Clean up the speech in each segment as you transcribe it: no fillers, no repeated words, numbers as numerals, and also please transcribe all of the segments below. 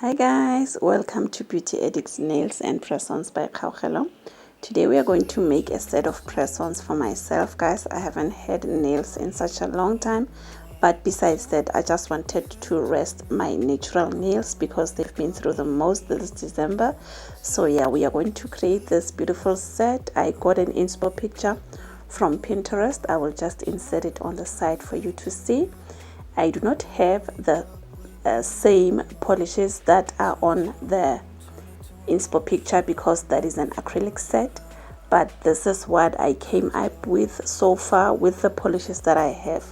Hi guys, welcome to Beauty Addicts Nails and Press-Ons by Kaugelo. Today we are going to make a set of press-ons for myself, guys. I haven't had nails in such a long time, but besides that, I just wanted to rest my natural nails because they've been through the most this December. So yeah, we are going to create this beautiful set. I got an inspo picture from Pinterest. I will just insert it on the side for you to see. I do not have the same polishes that are on the inspo picture because that is an acrylic set, but this is what I came up with so far with the polishes that I have.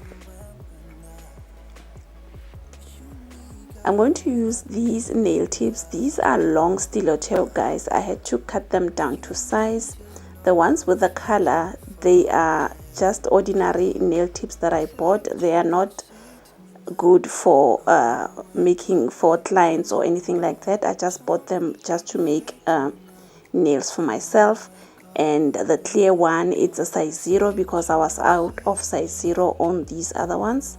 I'm going to use these nail tips. These are long stiletto, guys. I had to cut them down to size. The ones with the color, they are just ordinary nail tips that I bought. They are not good for making for clients or anything like that. I just bought them just to make nails for myself. And the clear one, it's a size 0 because I was out of size 0 on these other ones.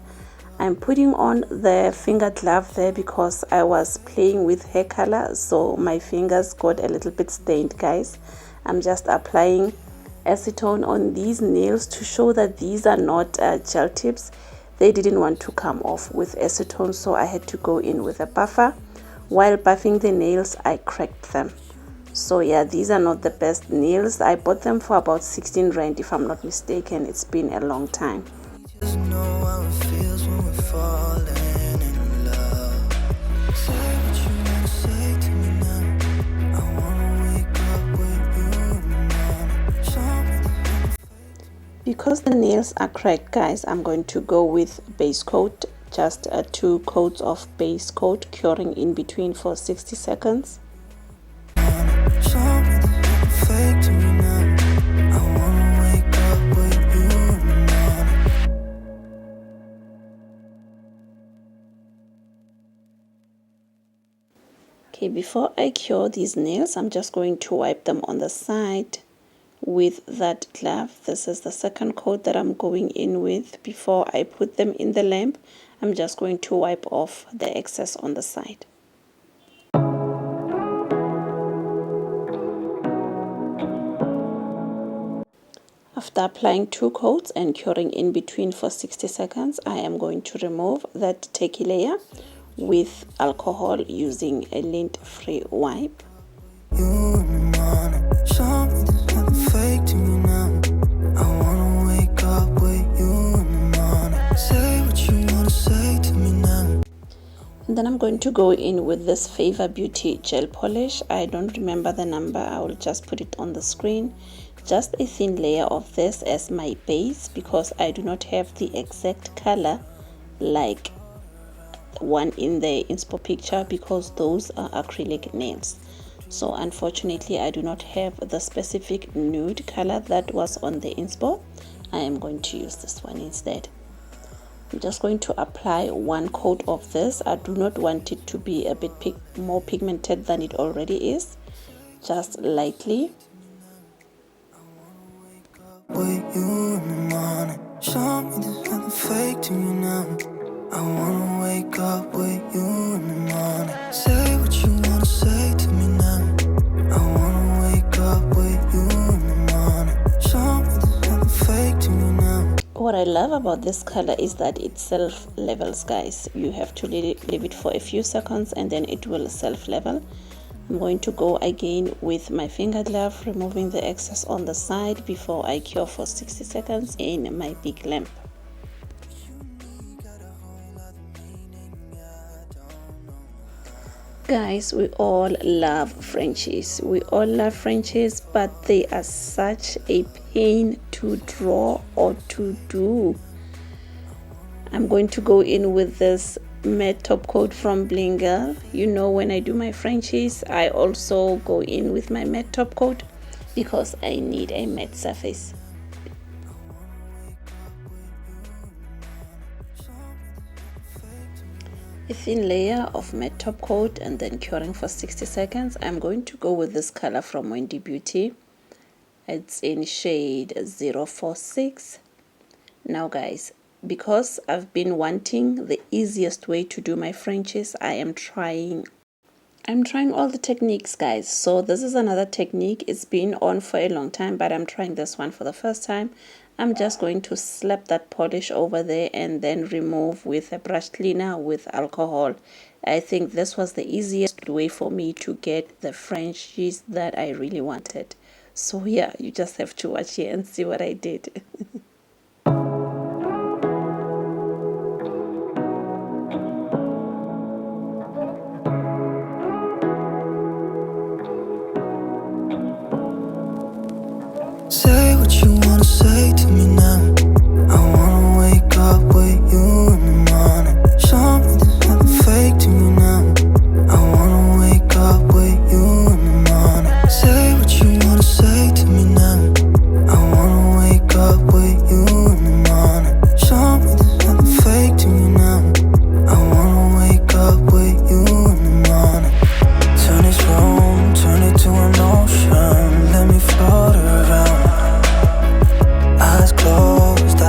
I'm putting on the finger glove there because I was playing with hair color, so my fingers got a little bit stained, guys. I'm just applying acetone on these nails to show that these are not gel tips. They didn't want to come off with acetone, so I had to go in with a buffer. While buffing the nails, I cracked them. So yeah, these are not the best nails. I bought them for about 16 rand if I'm not mistaken. It's been a long time. Just know how it feels when we're falling in love. Say what you wanna say to me now. I wanna wake up with you in the morning. Show me the Because the nails are cracked, guys, I'm going to go with base coat, just 2 coats of base coat, curing in between for 60 seconds. show me the fake to me now. I wanna wake up with you in the morning. Okay, before I cure these nails, I'm just going to wipe them on the side with that glove. This is the second coat that I'm going in with. Before I put them in the lamp, I'm just going to wipe off the excess on the side. After applying 2 coats and curing in between for 60 seconds, I am going to remove that tacky layer with alcohol using a lint-free wipe. You in the morning. Show me there's nothing fake to me now. I wanna wake up with you in the morning. Say what you wanna say to me now. And then I'm going to go in with this Favor Beauty gel polish. I don't remember the number. I will just put it on the screen. Just a thin layer of this as my base because I do not have the exact color like one in the inspo picture because those are acrylic nails. So unfortunately, I do not have the specific nude color that was on the inspo. I am going to use this one instead. I'm just going to apply 1 coat of this. I do not want it to be a bit more pigmented than it already is. Just lightly. With you in the morning. Show me there's nothing fake to me now. I wanna wake up with you in the morning. Say what you wanna say to me now. I wanna wake up with you in the morning. Show me there's nothing fake to me now. What I love about this color is that it self levels, guys. You have to leave it for a few seconds and then it will self level. I'm going to go again with my finger glove, removing the excess on the side before I cure for 60 seconds in my big lamp. Guys, we all love Frenchies. We all love Frenchies, but they are such a pain to draw or to do. I'm going to go in with this matte top coat from Bling Girl. You know, when I do my Frenchies, I also go in with my matte top coat because I need a matte surface. A thin layer of matte top coat and then curing for 60 seconds. I'm going to go with this color from Wendy Beauty. It's in shade 046. Now guys, because I've been wanting the easiest way to do my Frenchies, I am trying I'm trying all the techniques, guys. So this is another technique. It's been on for a long time, but I'm trying this one for the first time. I'm just going to slap that polish over there and then remove with a brush cleaner with alcohol. I think this was the easiest way for me to get the Frenchies that I really wanted. So yeah, you just have to watch here and see what I did. Say what you wanna say to me now. I wanna wake up with you in the morning. Show me there's nothing fake to me now. I wanna wake up with you in the morning. Say what you wanna say to me now. I wanna wake up with you in the morning. Show me there's nothing fake to me now. I wanna wake up with you in the morning. Turn this room, turn it to an ocean. Let me float around. Eyes closed,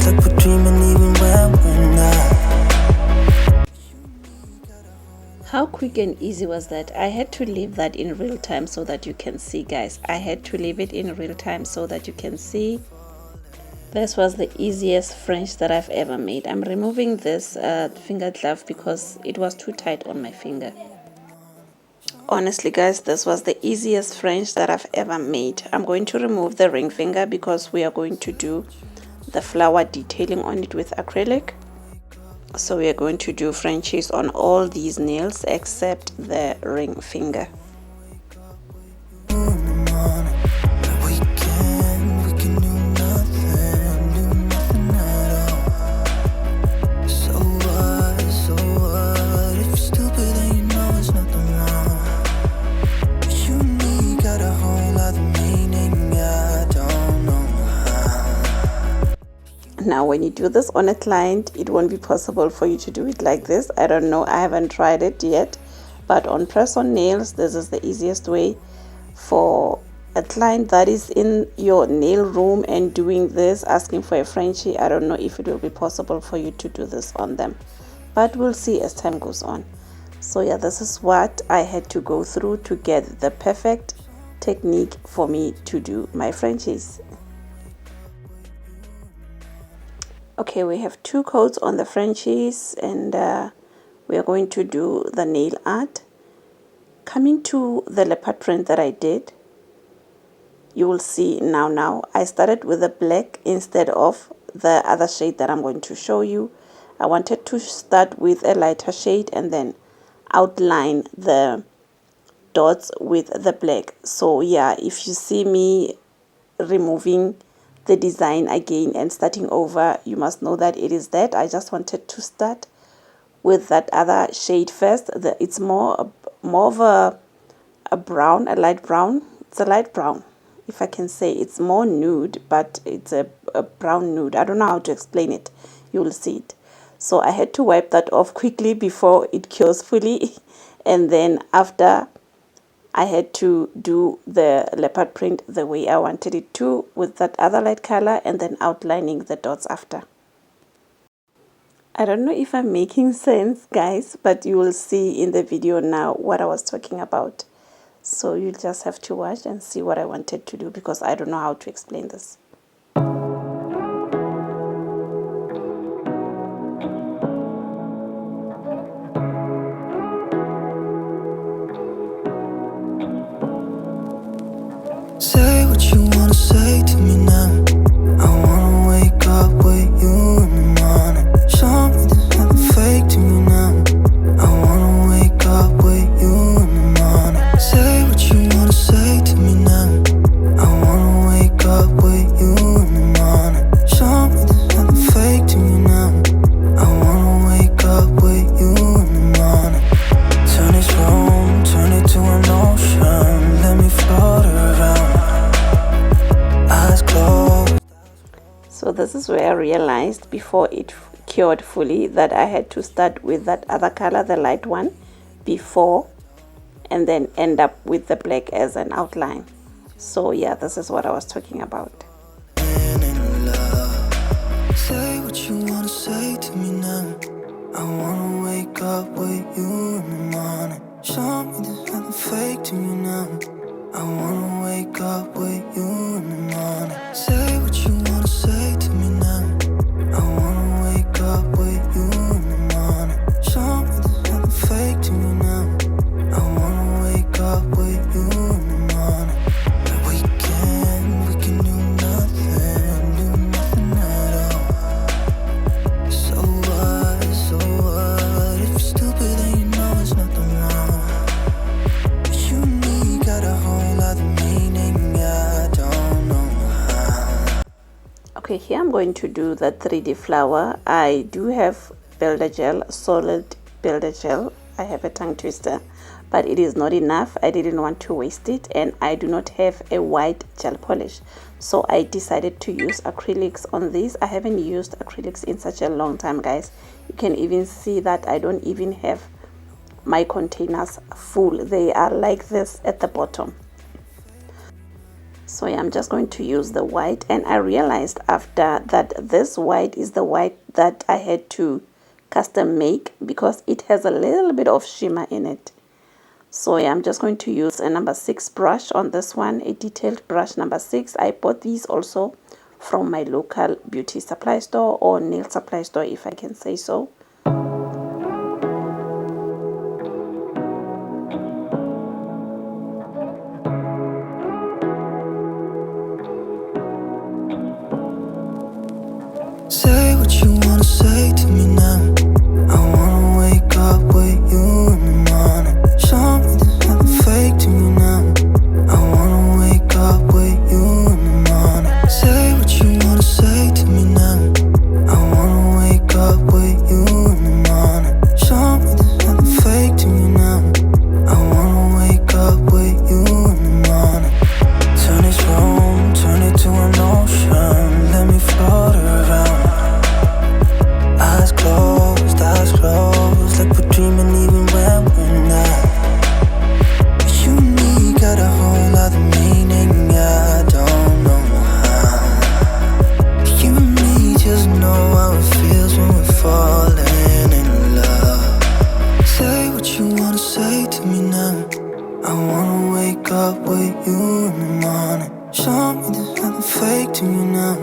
like we're dreaming even when we're not. How quick and easy was that? I had to leave that in real time so that you can see, guys. I had to leave it in real time so that you can see. This was the easiest French that I've ever made. I'm removing this finger glove because it was too tight on my finger. Honestly, guys, this was the easiest French that I've ever made. I'm going to remove the ring finger because we are going to do the flower detailing on it with acrylic. So we are going to do Frenchies on all these nails except the ring finger. Now when you do this on a client, it won't be possible for you to do it like this. I don't know, I haven't tried it yet, but on press-on nails, this is the easiest way. For a client that is in your nail room and doing this, asking for a Frenchie, I don't know if it will be possible for you to do this on them, but we'll see as time goes on. So yeah, this is what I had to go through to get the perfect technique for me to do my Frenchies. Okay, we have 2 coats on the Frenchies, and we are going to do the nail art. Coming to the leopard print that I did, you will see now I started with the black instead of the other shade that I'm going to show you. I wanted to start with a lighter shade and then outline the dots with the black. So yeah, if you see me removing the design again and starting over, you must know that it is that I just wanted to start with that other shade first. It's more of a brown, a light brown. It's a light brown, if I can say. It's more nude, but it's a brown nude. I don't know how to explain it. You will see it. So I had to wipe that off quickly before it cures fully, and then after I had to do the leopard print the way I wanted it to, with that other light color, and then outlining the dots after. I don't know if I'm making sense, guys, but you will see in the video now what I was talking about. So you'll just have to watch and see what I wanted to do, because I don't know how to explain this. Say what you wanna say to me now. I wanna wake up with you in the morning. Show me there's nothing fake to me now. I wanna wake up with you in the morning. Say what you wanna say to me now. I wanna wake up with you in the morning. Show me there's nothing fake to me now. I wanna wake up with you in the morning. Turn this room, turn it to an ocean. Let me float around. So this is where I realized before it cured fully that I had to start with that other color, the light one, before, and then end up with the black as an outline. So yeah, this is what I was talking about. Say what you wanna say to me now. I wanna wake up with you in the morning. Okay, here I'm going to do the 3D flower. I do have builder gel, solid builder gel. I have a tongue twister, but it is not enough. I didn't want to waste it, and I do not have a white gel polish, so I decided to use acrylics on this. I haven't used acrylics in such a long time, guys. You can even see that I don't even have my containers full. They are like this at the bottom. So yeah, I'm just going to use the white, and I realized after that this white is the white that I had to custom make because it has a little bit of shimmer in it. So yeah, I'm just going to use a number 6 brush on this one, a detailed brush number 6. I bought these also from my local beauty supply store, or nail supply store if I can say so. Say what you wanna say to me now. I wanna wake up with you in the morning. Show me there's nothing fake to me now. I wanna wake up with you in the morning. Say what you wanna say to me now. I wanna wake up with you in the morning. Show me there's nothing fake to me now. I wanna wake up with you in the morning. Turn this room, turn it to an ocean. Let me float around. Eyes closed, like we're dreaming even when we're not. You and me got a whole other meaning, I don't know how. You and me just know how it feels when we're falling in love. Say what you wanna say to me now. I wanna wake up with you in the morning. Show me there's nothing fake to me now.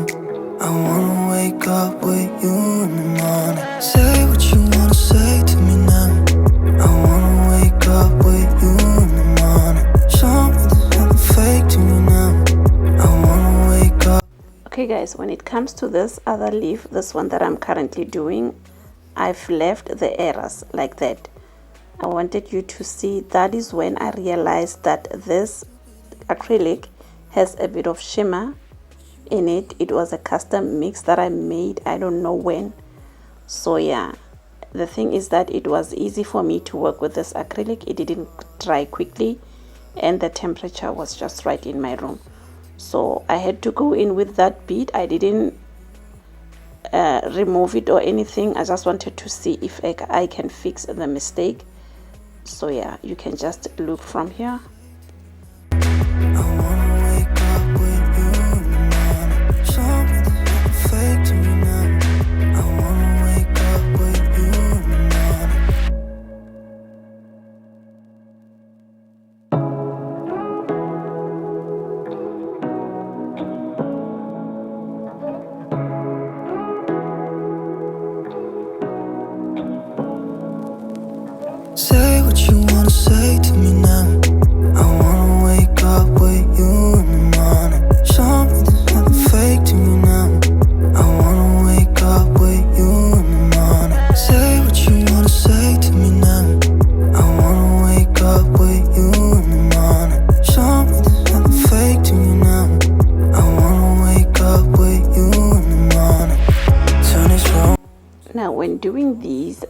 I wanna wake up with you in the morning. Say what you wanna say to me now. I wanna wake up with you in the morning. Show me there's nothing fake to me now. I wanna wake up. Okay guys, when it comes to this other leaf, this one that I'm currently doing, I've left the errors like that. I wanted you to see. That is when I realized that this acrylic has a bit of shimmer in it. It was a custom mix that I made, I don't know when. So yeah, the thing is that it was easy for me to work with this acrylic. It didn't dry quickly, and the temperature was just right in my room. So I had to go in with that bead. I didn't remove it or anything. I just wanted to see if I can fix the mistake. So yeah, you can just look from here. Say what you wanna say to me now. I wanna wake up with you in the morning. Show me there's nothing fake to me now. I wanna wake up with you in the morning. Say what you wanna say to me now. I wanna wake up with you in the morning. Show me there's nothing fake to me now. I wanna wake up with you in the morning. Turn this room. Now when doing these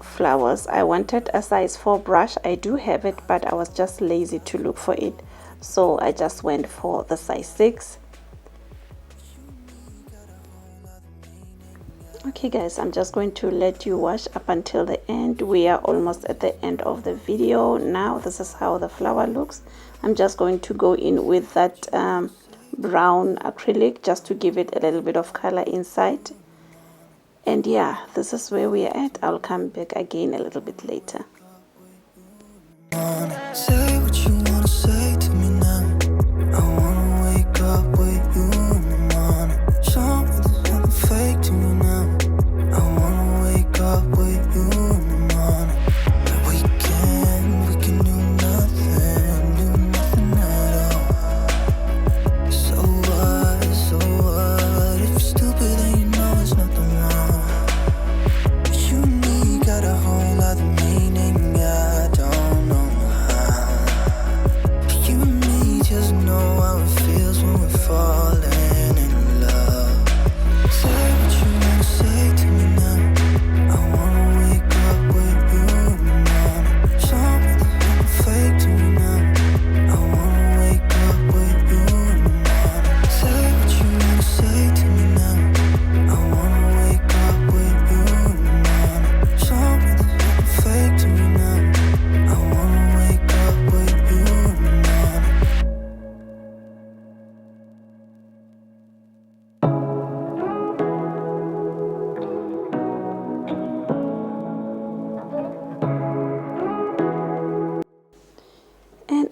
flowers, I wanted a size 4 brush. I do have it, but I was just lazy to look for it, so I just went for the size 6. Okay guys, I'm just going to let you watch up until the end. We are almost at the end of the video now. This is how the flower looks. I'm just going to go in with that brown acrylic just to give it a little bit of color inside. And yeah, this is where we are at. I'll come back again a little bit later. Say what you wanna say to me now. I wanna wake up with you in the morning. Show me there's nothing fake to me now. I wanna wake up with you in the morning. We can do nothing at all. So what? If you're stupid, then you know it's nothing wrong. You and me got a whole other meaning, I don't know how.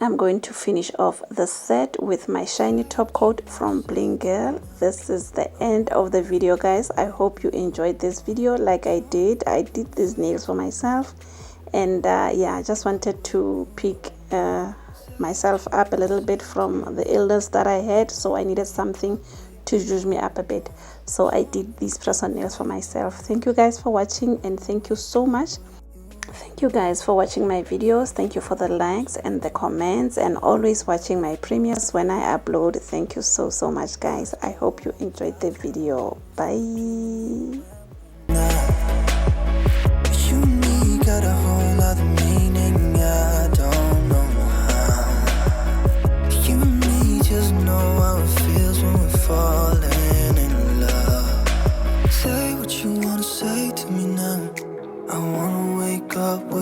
I'm going to finish off the set with my shiny top coat from Bling Girl. This is the end of the video, guys. I hope you enjoyed this video like I did. I did these nails for myself, and yeah, I just wanted to pick myself up a little bit from the illness that I had, so I needed something to juice me up a bit. So I did these press-on nails for myself. Thank you guys for watching, and thank you so much. Thank you guys for watching my videos. Thank you for the likes and the comments, and always watching my premieres when I upload. Thank you so much, guys. I hope you enjoyed the video. Bye. You and me got a whole other meaning, I don't know how. You and me just know how it feels when we're falling in love. Say what you wanna say to me now. I wanna wake up with